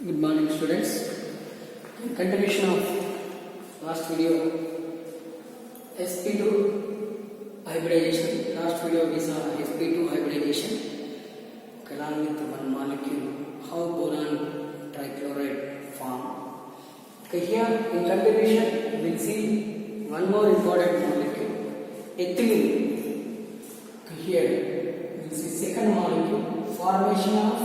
Good morning, students. In continuation of last video, sp2 hybridization. Last video we saw sp2 hybridization along with one molecule, how boron trichloride form. Okay, here in continuation we'll see one more important molecule, ethylene. Okay, here we'll see second molecule, formation of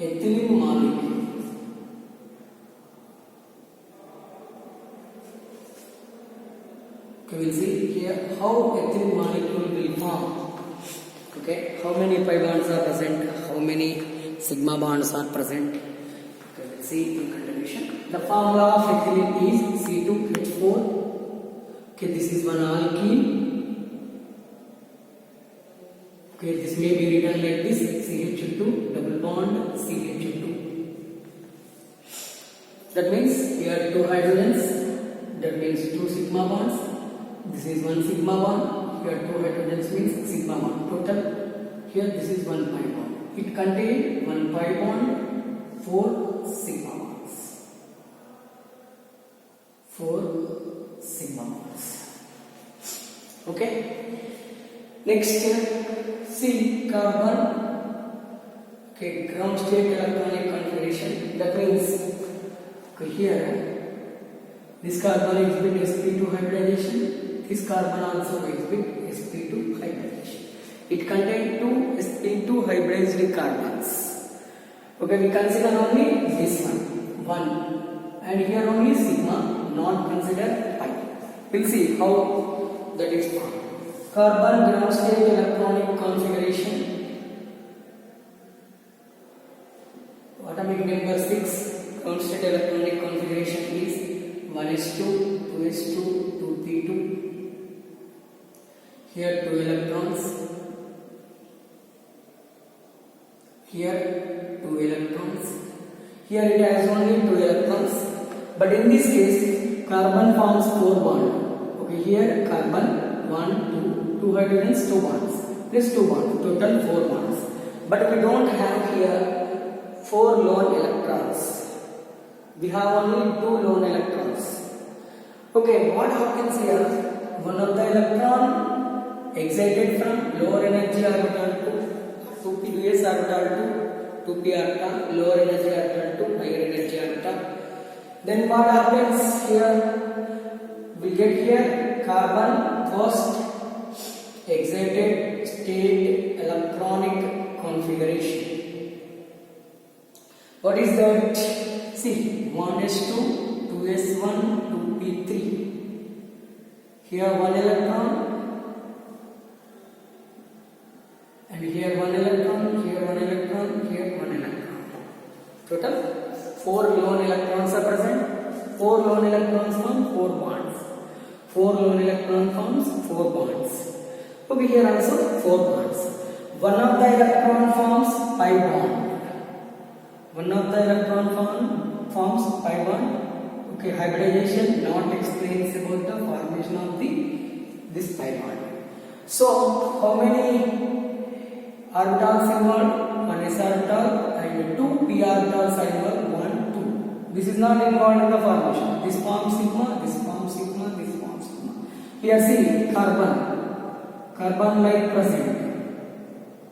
ethylene molecule. Okay, we'll see here how ethylene molecule will form. Okay, how many pi bonds are present, how many sigma bonds are present. Okay, we'll see in continuation. The formula of ethylene is C2H4. Okay, this is one alkene. Okay, this may be written like this: CH2 double bond CH2. That means here two hydrogens. That means two sigma bonds. This is one sigma bond. Here two hydrogens means sigma bond. Total here this is one pi bond. It contains one pi bond, four sigma bonds. Four sigma bonds. Okay. Next C carbon. Okay, ground state electronic configuration. That means okay, here this carbon exhibit sp2 hybridization. This carbon also exhibit sp2 hybridization. It contains two sp2 hybridized carbons. Okay, we consider only this one, and here only sigma, not consider pi. We'll see how that is formed. Carbon ground state electronic configuration. Atomic number 6. Ground state electronic configuration is 1s2, 2s2, 2p2. Here 2 electrons. Here 2 electrons. Here it has only 2 electrons. But in this case, carbon forms 4 bonds. Okay, here carbon 1, 2 hydrogens, 2 bonds. This 2 bonds, total 4 bonds. But we don't have here 4 lone electrons. We have only 2 lone electrons. Okay, what happens here? One of the electron excited from lower energy orbital to 2s orbital to 2p orbital, lower energy orbital to higher energy orbital. Then what happens here? We get here carbon first excited state electronic configuration. What is that? See, 1s2, 2s1, 2p3. Here one electron, and here one electron, here one electron, here one electron. Total 4 lone electrons are present. 4 lone electrons form 4 bonds. 4 lone electron forms 4 bonds. Okay, here also 4 bonds. One of the electron forms pi bond. One of the electron forms pi bond. Okay, hybridization not explains about the formation of this pi bond. So, how many orbitals involved? 1 s orbital and 2 p orbitals are involved. 1, 2. This is not involved in the formation. This forms sigma, this forms sigma, this forms sigma. Here see carbon like present.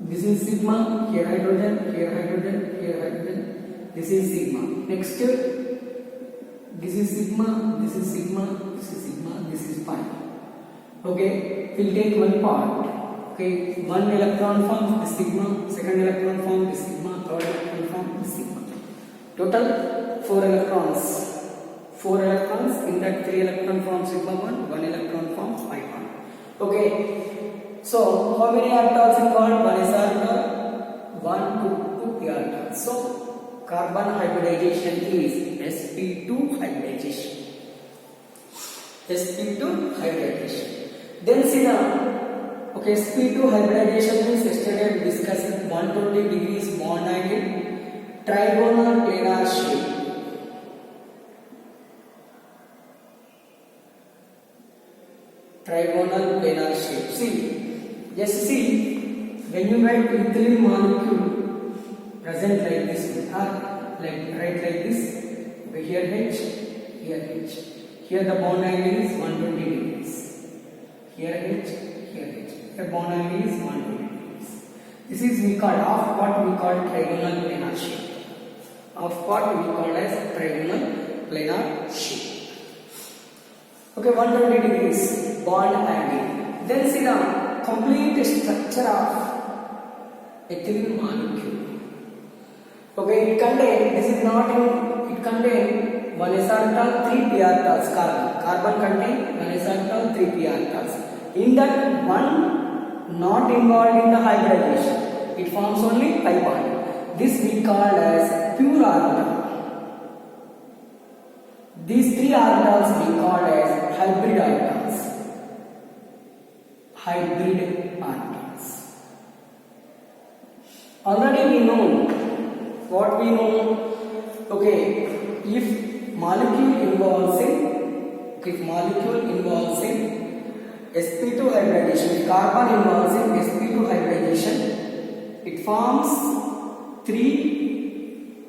This is sigma, here hydrogen, here hydrogen, here hydrogen. This is sigma. Next, this is sigma, this is sigma, this is sigma, this is pi. Okay, we'll take one part. Okay, one electron forms the sigma, second electron forms the sigma, third electron forms the sigma. Total 4 electrons. 4 electrons, in that 3 electron forms sigma bond, 1 electron forms pi bond. Okay, so how many orbitals involved? 1 s orbital, 1, 2 p orbital. So carbon hybridization is sp2 hybridization. sp2 hybridization. Then see now, okay, sp2 hybridization means yesterday we discussed 120 degrees bond angle, trigonal planar shape. Trigonal planar shape. See, just see, when you write ethylene molecule, present like this, like right like this. Okay, here H, here H. Here the bond angle is 120 degrees. Here H, here H. Here bond angle is 120 degrees. This is we call of what we call trigonal planar shape. Of what we call as trigonal planar shape. Okay, 120 degrees bond angle. Then see the complete structure of ethylene molecule. Okay, it contain, this is not in, it contain 1 s orbital, 3 p orbitals carbon. Carbon contain 1 s orbital, 3 p orbitals. In that one not involved in the hybridization, it forms only pi bond. This we call as pure orbital. These 3 orbitals we call as hybrid orbitals. Hybrid orbitals. Already we know what we know. Okay, if molecule involves in sp2 hybridization, if carbon involves in sp2 hybridization, it forms 3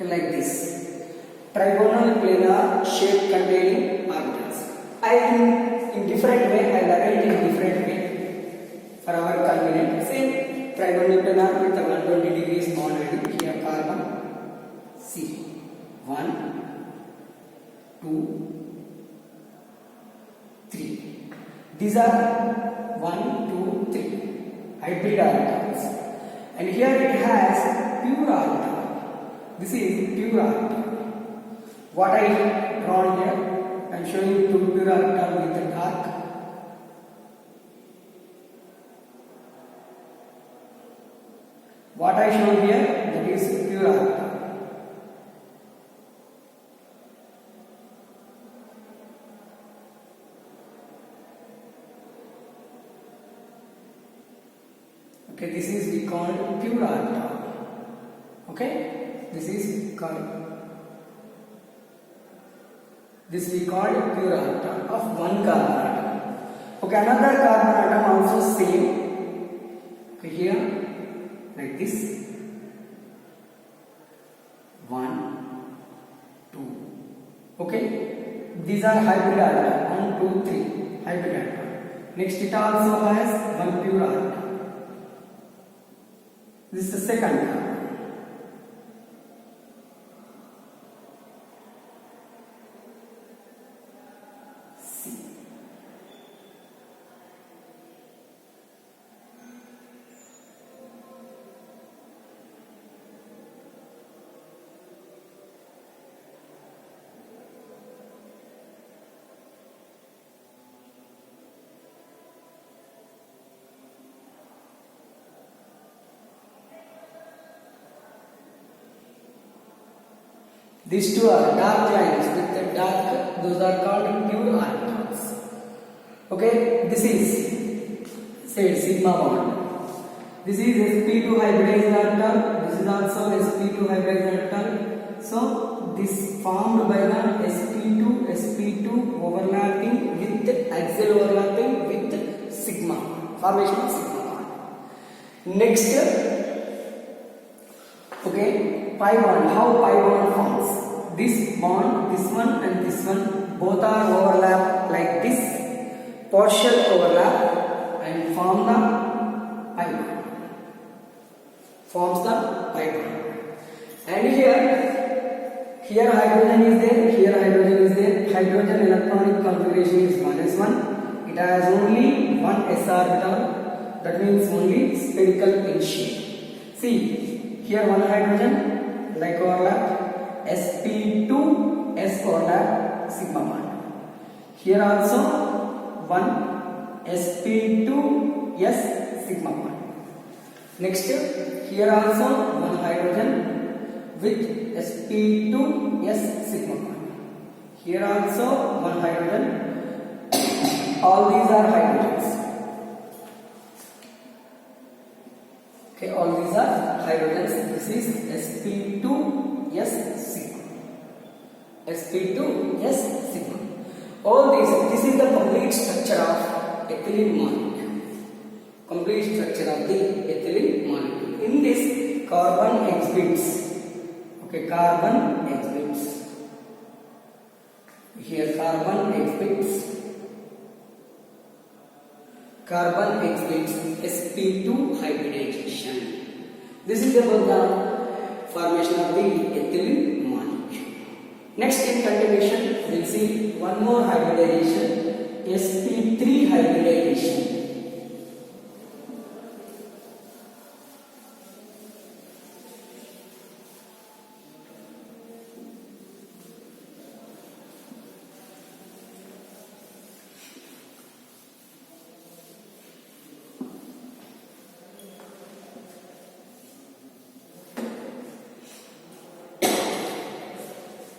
like this trigonal planar shape containing orbitals. In different way, I will arrange in different way for our convenience. Same trigonal planar with a 120 degrees bond angle. Here carbon C 1, 2, 3. These are 1, 2, 3 hybrid orbitals, and here it has pure orbital. This is pure orbital. What I drawn here, I am showing two pure orbital with the dark. What I show here, that is pure orbital. Okay, this is we call pure orbital. Okay, this we call pure orbital of one carbon atom. Okay, another carbon atom also same. Okay, here like this 1, 2. Okay, these are hybrid orbital 1, 2, 3 hybrid orbital. Next, it also has one pure orbital. This is the second carbon. These two are dark lines with the dark, those are called pure orbitals. Okay, this is said sigma bond. This is sp2 hybridized orbital. This is also sp2 hybridized orbital. So this formed by the sp2 overlapping with axial overlapping with sigma, formation of sigma bond. Next, okay, pi bond. How pi bond forms? This bond, this one and this one, both are overlap like this, partial overlap, and form the pi bond. Forms the pi bond. And here hydrogen is there, here hydrogen is there. Hydrogen electronic configuration is 1s1. It has only one s orbital. That means only spherical in shape. See, here one hydrogen like overlap, sp2 s overlap sigma bond. Here also one sp2 s sigma bond. Next, here also one hydrogen with sp2 s sigma bond. Here also one hydrogen. All these are hydrogens. Okay, all these are hydrogens. This is sp2 s sigma. sp2 s sigma. All these, this is the complete structure of ethylene molecule. Complete structure of the ethylene molecule. In this, carbon exhibits. Okay, carbon exhibits. Here carbon exhibits sp2 hybridization. This is about the formation of the ethylene molecule. Next in continuation, we will see one more hybridization, sp3 hybridization.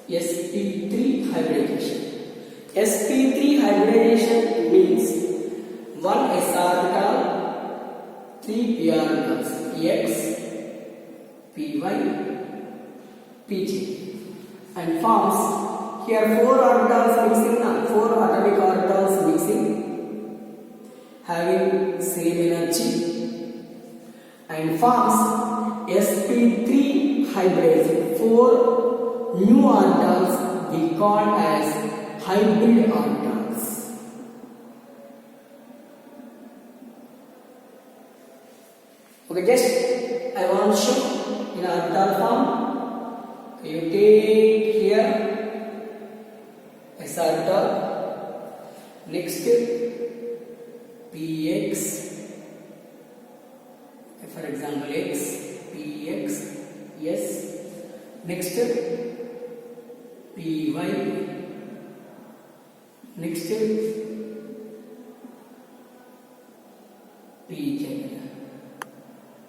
sp3 hybridization. sp3 hybridization means one s orbital, three p orbitals x, py, pg, and forms here four orbitals mixing, four atomic orbitals mixing, having same energy, and forms sp3 hybridization. Four new orbitals we call as hybrid orbitals. Okay, just I want to show in orbital form. Okay, you take here s orbital, next px, for example x, px, yes, next py, next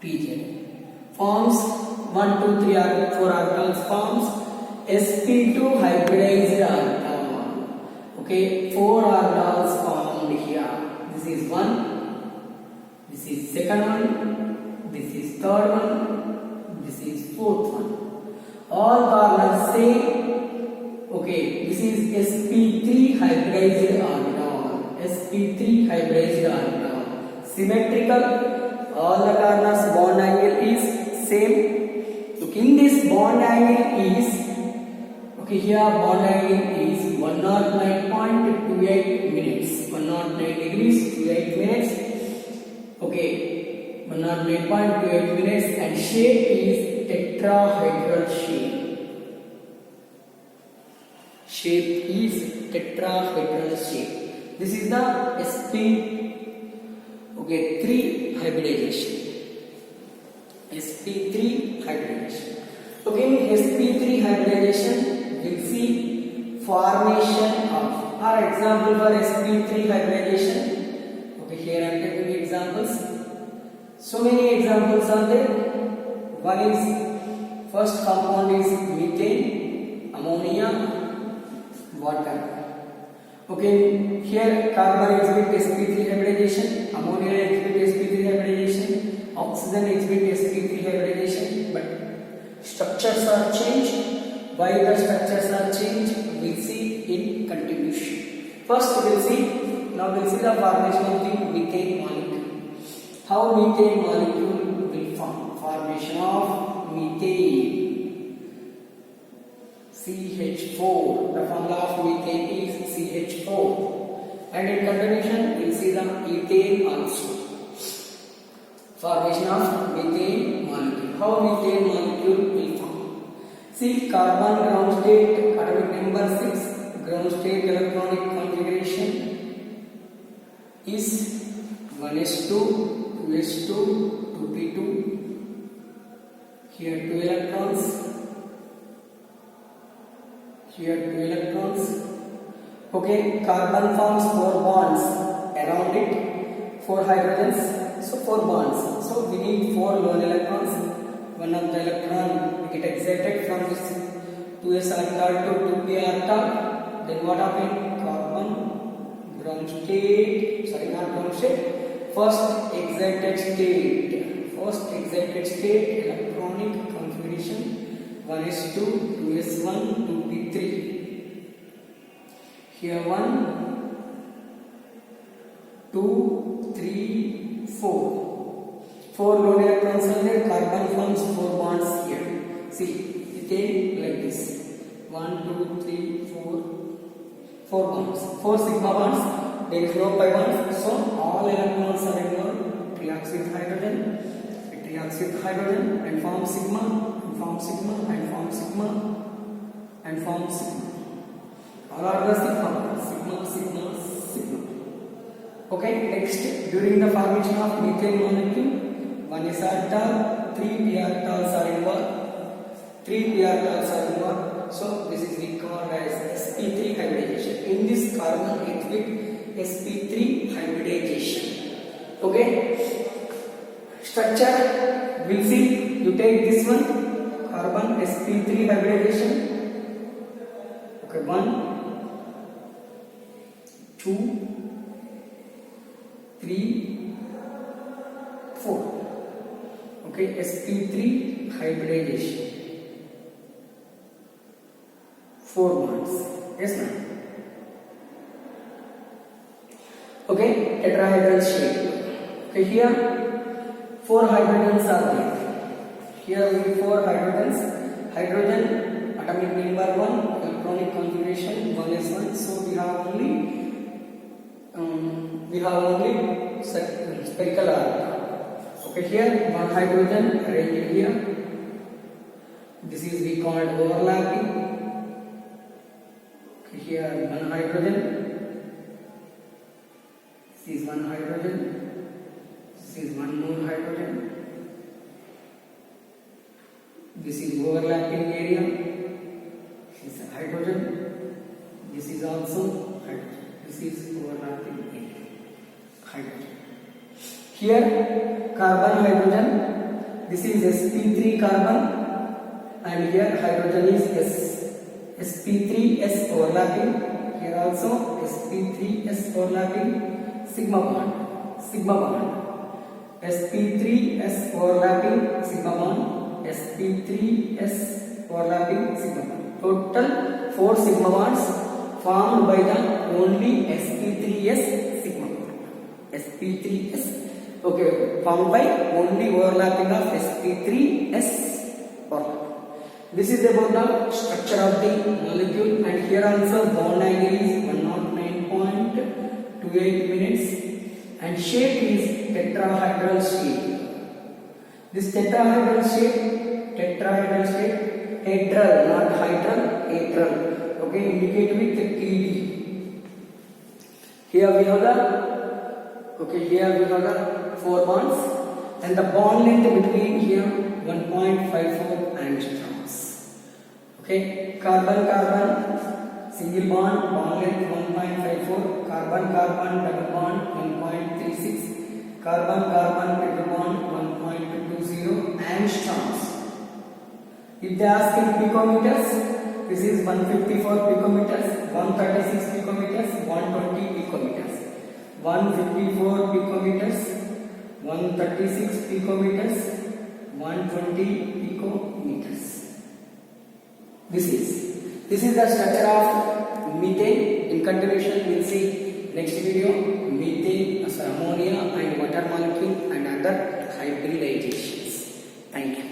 pz forms 1 2 3 4 orbitals forms sp2 hybridized orbital. Okay, four orbitals formed here. This is one, this is second one, this is third one, this is fourth one. All corners same. Okay, this is sp3 hybridized orbital. sp3 hybridized orbital. Symmetrical. All the corners bond angle is same. Look, in this bond angle is, okay, here bond angle is 109.28 minutes. 109 degrees 28 minutes. Okay, 109.28 minutes, and shape is tetrahedral shape. Shape is tetrahedral shape. This is the sp3 hybridization. sp3 hybridization. Okay, in sp3 hybridization we will see formation of, or example for sp3 hybridization. Okay, here I am taking examples. So many examples are there. One is, first compound is methane, ammonia, water. Okay, here carbon exhibit sp3 hybridization, ammonia exhibit sp3 hybridization, oxygen exhibit sp3 hybridization, but structures are changed. Why the structures are changed, we will see in continuation. First we will see the formation of the methane molecule. How methane molecule will form? Formation of methane, CH4. The formula of methane is CH4. And in continuation, we will see the ethane also. Formation of methane molecule. How methane molecule will form? See, carbon ground state, atomic number 6, ground state electronic configuration is 1s2, 2s2, 2p2. Here 2 electrons. Here 2 electrons. Okay, carbon forms 4 bonds around it, 4 hydrogens, so 4 bonds. So we need 4 lone electrons. One of the electron get excited from this 2s orbital to 2p orbital. Then what happened? Carbon ground state, sorry, not ground state, first excited state electronic configuration 1s2, 2s1, 2p3. Here 1, 2, 3, 4. 4 lone electrons are there, carbon forms 4 bonds here. See, ethane like this. 1, 2, 3, 4. 4 bonds. 4 sigma bonds. There is no pi bonds. So all electrons are involved. Reacts with hydrogen. It reacts with hydrogen and forms sigma, and forms sigma, and forms sigma, and forms sigma. All are the sigma bonds. Sigma, sigma, sigma. Okay, next, during the formation of methane molecule, 1 s orbital, 3 p orbitals are involved. 3 p orbitals are involved. So this is called as sp3 hybridization. In this carbon it with sp3 hybridization. Okay, structure we'll see. You take this one, carbon sp3 hybridization. Okay, 1, 2, 3, 4. Okay, sp3 hybridization. 4 bonds. Yes, ma'am. Okay, tetrahedral shape. Okay, here 4 hydrogens are there. Here we have 4 hydrogens. Hydrogen atomic number 1, electronic configuration 1s1. So we have only spherical orbital. Okay, here 1 hydrogen arranged here. This is we called overlapping. Okay, here 1 hydrogen. This is 1 hydrogen. This is 1 more hydrogen. This is overlapping area. This is hydrogen. This is also hydrogen. This is overlapping area. Hydrogen. Here carbon hydrogen. This is sp3 carbon, and here hydrogen is sp3s overlapping. Here also sp3s overlapping. Sigma bond. Sigma bond. sp3s overlapping. Sigma bond. sp3s overlapping. Sigma bond. Total 4 sigma bonds formed by the only sp3s sigma bond. sp3s. Okay, formed by only overlapping of sp3s overlapping. This is about the structure of the molecule, and here also bond angle is 109.28 minutes, and shape is tetrahedral shape. This tetrahedral shape, hedral, not hydral, hedral. Okay, indicate with TD. Here we have the 4 bonds, and the bond length between here 1.54 angstroms. Okay, carbon single bond length 1.54, carbon double bond 1.36, carbon triple bond 1.20 angstroms. If they ask in picometers, this is 154 picometers, 136 picometers, 120 picometers. 154 picometers, 136 picometers, 120 picometers. This is the structure of methane. In continuation, we will see next video methane, ammonia and water molecule and other hybridizations. Thank you.